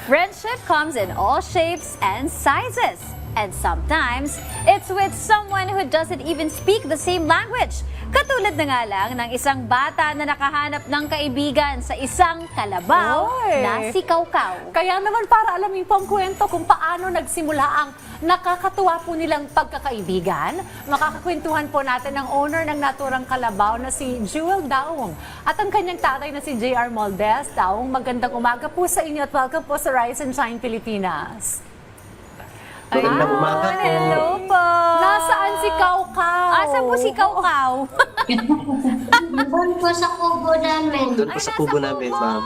Friendship comes in all shapes and sizes. And sometimes, it's with someone who doesn't even speak the same language. Katulad na nga lang ng isang bata na nakahanap ng kaibigan sa isang kalabaw Oy! na si Kawkaw. Kaya naman para alamin po ang kwento kung paano nagsimula ang nakakatuwa po nilang pagkakaibigan, makakakwentuhan po natin ang owner ng naturang kalabaw na si Jewel Daong at ang kanyang tatay na si JR Moldes. Daong, magandang umaga po sa inyo at welcome po sa Rise and Shine Pilipinas. Magandang umaga po. Hello po! Nasaan si Kawkaw? Asa po si Kawkaw? Doon po sa kubo namin. Doon po sa kubo namin, ma'am.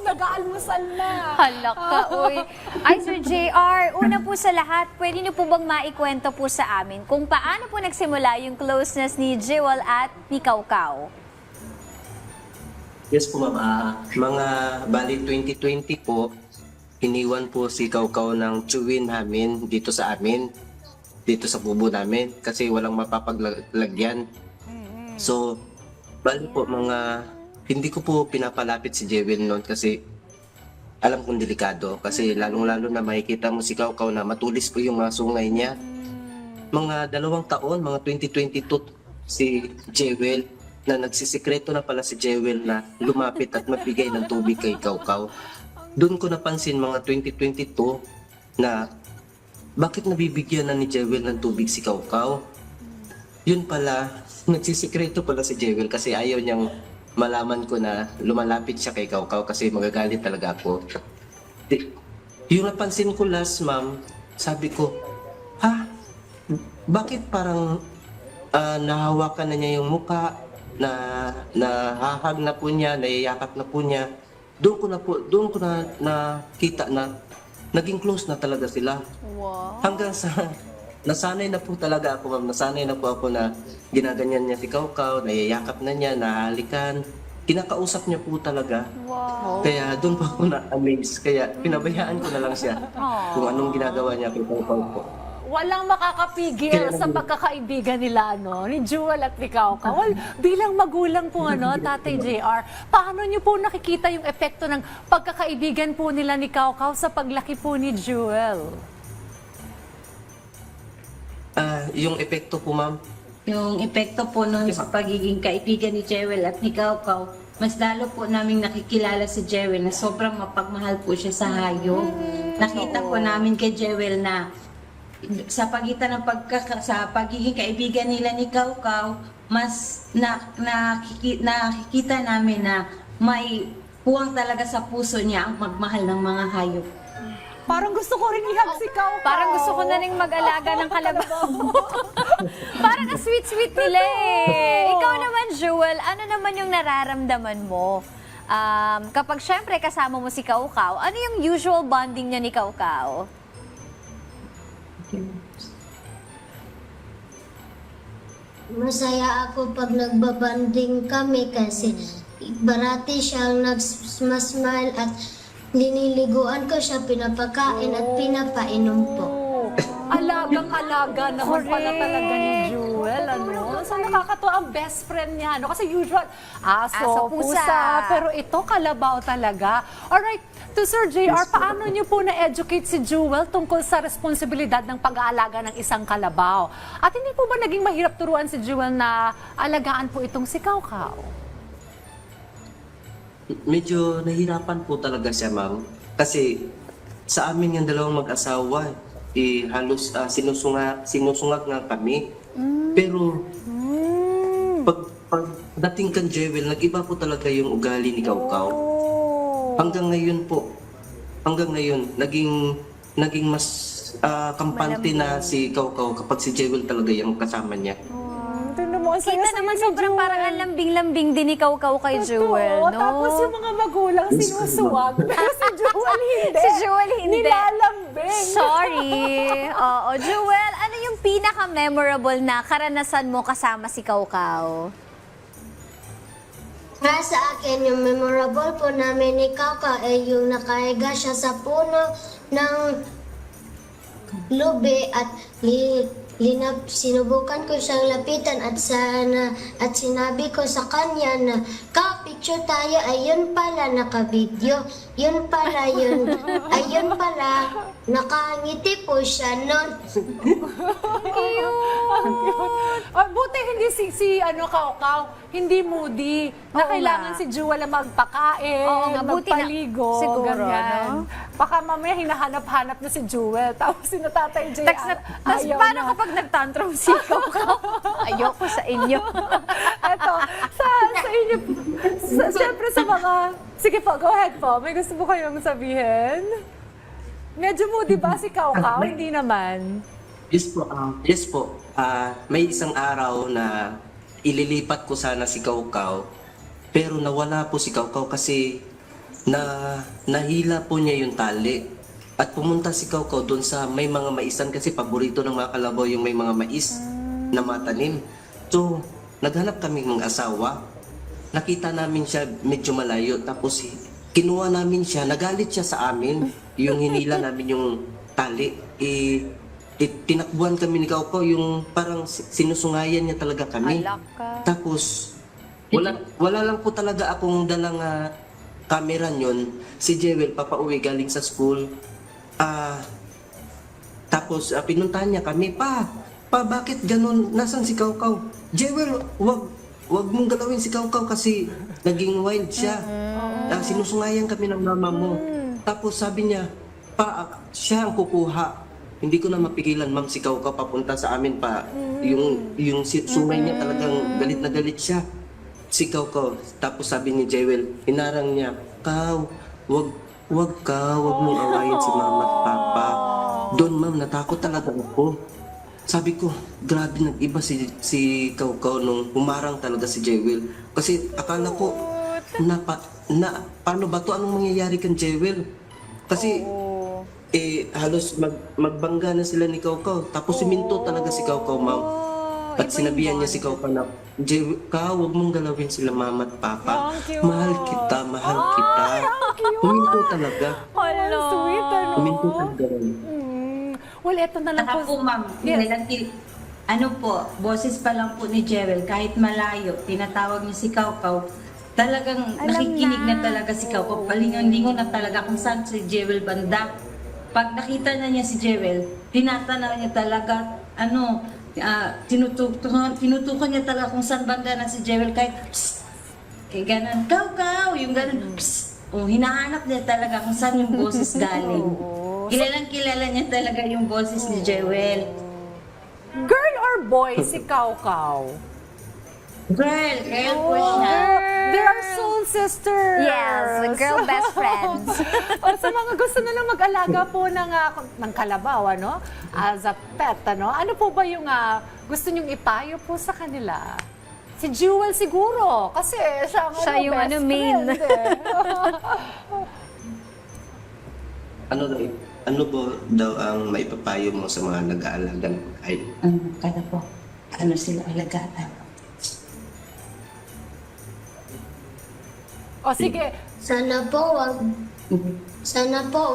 Nag-aalmusal na. Halak ka, uy. Ay, Sir JR, una po sa lahat, pwede niyo po bang maikwento po sa amin kung paano po nagsimula yung closeness ni Jewel at ni Kawkaw? Yes po, ma'am. Mga bali 2020 po, iniwan po si Kawkaw ng chewin namin dito sa amin, dito sa kubo namin, kasi walang mapapaglagyan. So, bali po hindi ko po pinapalapit si Jewel noon kasi alam kong delikado. Kasi lalong-lalo na makikita mo si Kawkaw na matulis po yung mga sungay niya. Mga 2 taon, mga 2022, si Jewel, na nagsisikreto na pala si Jewel na lumapit at magbigay ng tubig kay Kawkaw. Doon ko napansin mga 2022 na bakit nabibigyan na ni Jewel ng tubig si Kawkaw? Yun pala, nagsisikreto pala si Jewel kasi ayaw niyang malaman ko na lumalapit siya kay Kawkaw kasi magagalit talaga ako. Yung napansin ko last, ma'am, sabi ko, bakit parang nahawakan na niya yung muka, nahahag na po niya, nayayakap na po niya. Doon ko na nakita na naging close na talaga sila. Wow. Hanggang sa nasanay na po talaga ako, ma'am. Nasanay na po ako na ginaganyan niya si Kawkaw, nayayakap na niya, nahalikan. Kinakausap niya po talaga. Wow. Kaya doon po ako na-amaze. Kaya pinabayaan ko na lang siya kung anong ginagawa niya kay Kawkaw po. Walang makakapigil sa pagkakaibigan nila, ni Jewel at ni Kawkaw. Well, bilang magulang po, Tatay JR, paano niyo po nakikita yung epekto ng pagkakaibigan po nila ni Kawkaw sa paglaki po ni Jewel? Yung epekto po, ma'am, Yung epekto po nun sa pagiging kaibigan ni Jewel at ni Kawkaw, mas lalo po naming nakikilala si Jewel na sobrang mapagmahal po siya sa hayop. Nakita po namin kay Jewel na sa pagitan ng sa pagiging kaibigan nila ni Kawkaw, mas nakikita namin na may puwang talaga sa puso niya ang magmahal ng mga hayop. Parang gusto ko rin ihag si Kawkaw. Parang gusto ko na ring mag-alaga ng kalabaw. Parang ang sweet-sweet nila eh. Ikaw naman, Jewel, ano naman yung nararamdaman mo? Kapag syempre kasama mo si Kawkaw, ano yung usual bonding niya ni Kawkaw? Masaya ako pag nagbabanding kami kasi barati siyang nag-smile at liniliguan ko siya, pinapakain at pinapainom po. Alagang-alaga naman pala talaga ni Jewel, So nakakatuwa ang best friend niya, Kasi usual, aso, pusa. Pero ito, kalabaw talaga. Alright, to Sir JR, paano niyo po na-educate si Jewel tungkol sa responsibilidad ng pag-aalaga ng isang kalabaw? At hindi po ba naging mahirap turuan si Jewel na alagaan po itong si Kawkaw? medyo nahirapan po talaga siya, ma'am. Kasi sa amin yung dalawang mag-asawa, halos sinusungag nga kami. Pero pag dating kan Jewel, nag-iba po talaga yung ugali ni Kawkaw. Hanggang ngayon, naging mas kampante na si Kawkaw kapag si Jewel talaga yung kasama niya. Tingnan mo, ang Kita saya-saya naman ni sobrang Jewel. parang ang lambing-lambing din ni Kawkaw kay Jewel, Totoo. no? Tapos yung mga magulang sinusuwag. Pero si Jewel hindi. Si Jewel hindi. Nilalambing. Sorry. Oo, Jewel, ano yung pinaka-memorable na karanasan mo kasama si Kawkaw? Para sa akin, yung memorable po namin ni Kawkaw ay yung nakahiga siya sa puno ng lubi at sinubukan ko siyang lapitan at sinabi ko sa kanya na, picture tayo, ayun pala, naka-video. yun pala yun. Ayun pala, nakangiti po siya nun. Buti hindi si Kaukaw, hindi moody. Na Oo kailangan nga. si Jewel na magpakain, Oo nga, buti na- magpaligo, siguro, ganyan. no? Baka mamaya hinahanap-hanap na si Jewel, tapos si Natatay JR, Tapos ayaw paano na. kapag nagtantrum si Kaukaw? Ayoko sa inyo. Eto, sa inyo, siyempre sa mga, sige po, go ahead po, may gusto po kayong sabihin? Medyo moody ba si Kaukaw? Hindi naman. Yes po. Yes po. May isang araw na ililipat ko sana si Kaukaw, pero nawala po si Kaukaw kasi nahila po niya yung tali. At pumunta si Kaukaw doon sa may mga maisan kasi paborito ng mga kalabaw yung may mga mais na matanim. So, naghanap kami ng asawa. Nakita namin siya medyo malayo. Tapos kinuha namin siya. Nagalit siya sa amin. Yung hinila namin yung tali. Tinakbuhan kami ni Kaukaw. Yung parang sinusungayan niya talaga kami. Alak ka. Tapos, wala lang po talaga akong dalang camera nyon. Si Jewel, papauwi galing sa school. Tapos, pinuntahan niya kami, Pa, bakit ganun? Nasaan si Kaukaw? Jewel, wag mong galawin si Kaukaw kasi naging wild siya. Sinusungayan kami ng mama mo. Tapos sabi niya, Pa, siya ang kukuha. Hindi ko na mapigilan, ma'am, si Kaukaw papunta sa amin pa. Yung sungay niya talagang galit na galit siya. Si Kaukaw. Tapos sabi ni Jewel, hinarang niya, wag mong awayin si mama at papa. Doon, ma'am, natakot talaga ako. Sabi ko, grabe nag-iba si Kaukaw nung humarang talaga si Jewel. Kasi akala ko, paano ba to? Anong mangyayari kan Jewel? Kasi, halos magbangga na sila ni Kaukaw. Tapos siminto talaga si Kaukaw, ma'am. At sinabihan niya si Kaukaw na, huwag mong galawin sila mama at papa. Ang cute. Mahal kita. Huminto talaga. Hello. Sweet, ano? Huminto talaga rin. Well, eto na lang Saka po, ma'am, Yes. ano po, boses pa lang po ni Jewel, kahit malayo, tinatawag niya si Kaukaw, talagang nakikinig na talaga si Kaukaw. Palingon-lingon na talaga kung saan si Jewel banda. Pag nakita na niya si Jewel, tinatanaw niya talaga, tinutukan niya talaga kung saan banda na si Jewel, kahit psst, ganun, Kaukaw, yung ganun, psst. Hinahanap niya talaga kung saan yung boses galing. Kilala niya talaga yung boses ni Jewel. Girl or boy si Kaukaw? Girl po siya. They are soul sisters. Yes, girl best friends. O sa mga gusto na lang mag-alaga po ng kalabaw, as a pet, ano po ba yung gusto nyong ipayo po sa kanila? Si Jewel siguro, kasi siya ang Siya yung best main. friend. Ano ba daw ang maipapayo mo sa mga nag-aalaga ng hayop? Kada po, ano sila alagaan. O sige, Sana po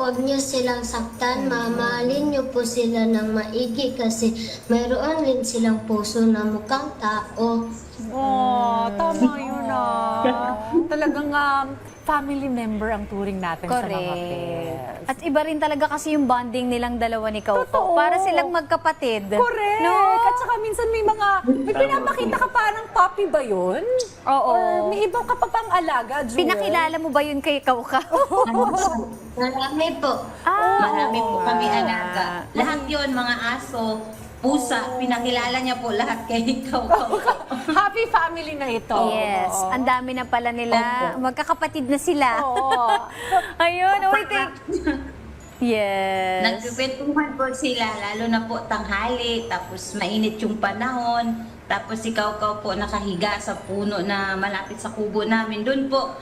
wag niyo silang saktan, mamahalin niyo po sila ng maigi kasi mayroon din silang puso na mukhang tao. tama yun Talagang family member ang turing natin sa mga Correct. pets. At iba rin talaga kasi yung bonding nilang dalawa ni Kaukaw. Totoo. Para silang magkapatid. Correct! No? At saka minsan may pinapakita ka parang puppy ba yun? Oo. Or may ibang ka pa pang alaga, Jewel? Pinakilala mo ba yun kay Kaukaw? Marami po. Marami po kami alaga. Lahat yon mga aso, pusa, pinakilala niya po lahat kay Kaukaw. Happy family na ito. Yes. Oo. Ang dami na pala nila. Opo. Magkakapatid na sila. Oo. Ayun. Wait. Yes. Nagkukwentuhan po sila, lalo na po tanghali, tapos mainit yung panahon, tapos si Kaukaw po nakahiga sa puno na malapit sa kubo namin. Doon po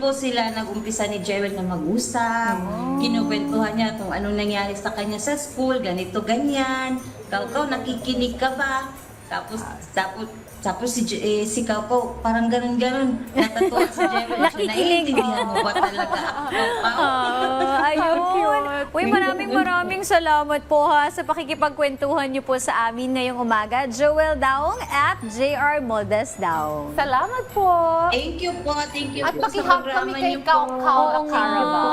sila nag-umpisa ni Jewel na mag-usap. Kinukwentuhan niya kung anong nangyari sa kanya sa school, ganito, ganyan. Kaukaw, nakikinig ka ba? Tapos si Kaukaw, parang ganun-ganun. Natatuwa si Jewel. Nakikinig. Naiintindihan mo ba talaga ako, Kaukaw? Ayun. Uy, maraming salamat po ha sa pakikipagkwentuhan niyo po sa amin ngayong umaga. Joel Daong at JR Moldes Daong. Salamat po. Thank you po. Thank you At po sa pakihang kami programa kay niyo po. Kaukaw na Carabao.